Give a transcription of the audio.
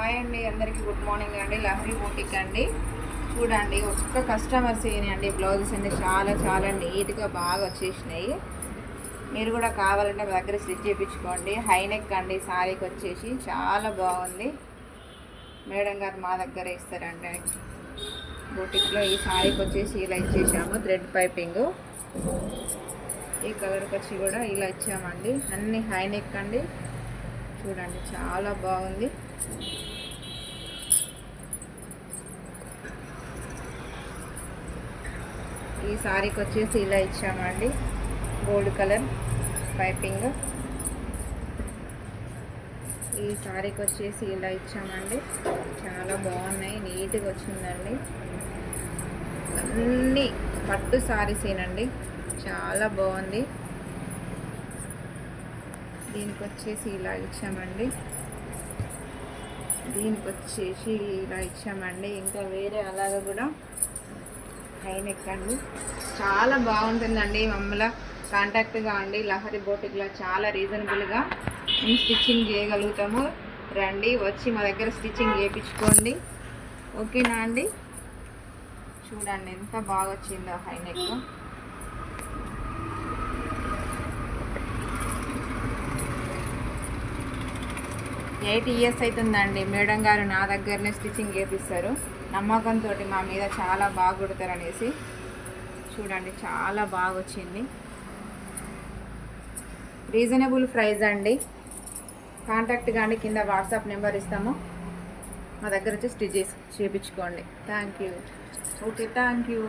Hi అండి, అందరికీ good morning అండి. లహరి బూటిక్ అండి. చూడండి, ఒక్క కస్టమర్స్ అండి బ్లౌజెస్ అన్ని చాలా చాలా నీట్గా బాగా వచ్చేసినాయి. మీరు కూడా కావాలంటే మా దగ్గర స్టిచ్ చేయించుకోండి. హై నెక్ అండి, శారీకి వచ్చేసి చాలా బాగుంది. మేడం గారు మా దగ్గర ఇస్తారండి. బూటిక్లో ఈ శారీకి వచ్చేసి ఇలా ఇచ్చేసాము, థ్రెడ్ పైపింగ్. ఈ కలర్కి వచ్చి కూడా ఇలా ఇచ్చామండి. అన్ని హై నెక్ అండి. చూడండి, చాలా బాగుంది. ఈ సారీకి వచ్చేసి ఇలా ఇచ్చామండి, గోల్డ్ కలర్ పైపింగ్. ఈ సారీకి వచ్చేసి ఇలా ఇచ్చామండి. చాలా బాగున్నాయి, నీట్గా వచ్చిందండి. అన్నీ పట్టు సారీసేనండి, చాలా బాగుంది. దీనికి వచ్చేసి ఇలా ఇచ్చామండి. దీనికి వచ్చేసి ఇలా ఇచ్చామండి. ఇంకా వేరే అలాగా కూడా హై నెక్ అండి, చాలా బాగుంటుందండి. మమ్మల్ని కాంటాక్ట్ కాండి. లహరి బూటిక్లో చాలా రీజనబుల్గా మేము స్టిచ్చింగ్ చేయగలుగుతాము. రండి, వచ్చి మా దగ్గర స్టిచ్చింగ్ చేయించుకోండి. ఓకేనా అండి? చూడండి ఎంత బాగా వచ్చిందో హై నెక్. 8 years అవుతుందండి. మేడం గారు నా దగ్గరనే స్టిచ్చింగ్ చేపిస్తారు. నమ్మకంతో మా మీద చాలా బాగా కుడతారనేసి. చూడండి, చాలా బాగా వచ్చింది. రీజనబుల్ ప్రైస్ అండి. కాంటాక్ట్ కానీ కింద వాట్సాప్ నెంబర్ ఇస్తాము. మా దగ్గర వచ్చి స్టిచ్ చేయించుకోండి. Thank you. Okay, thank you.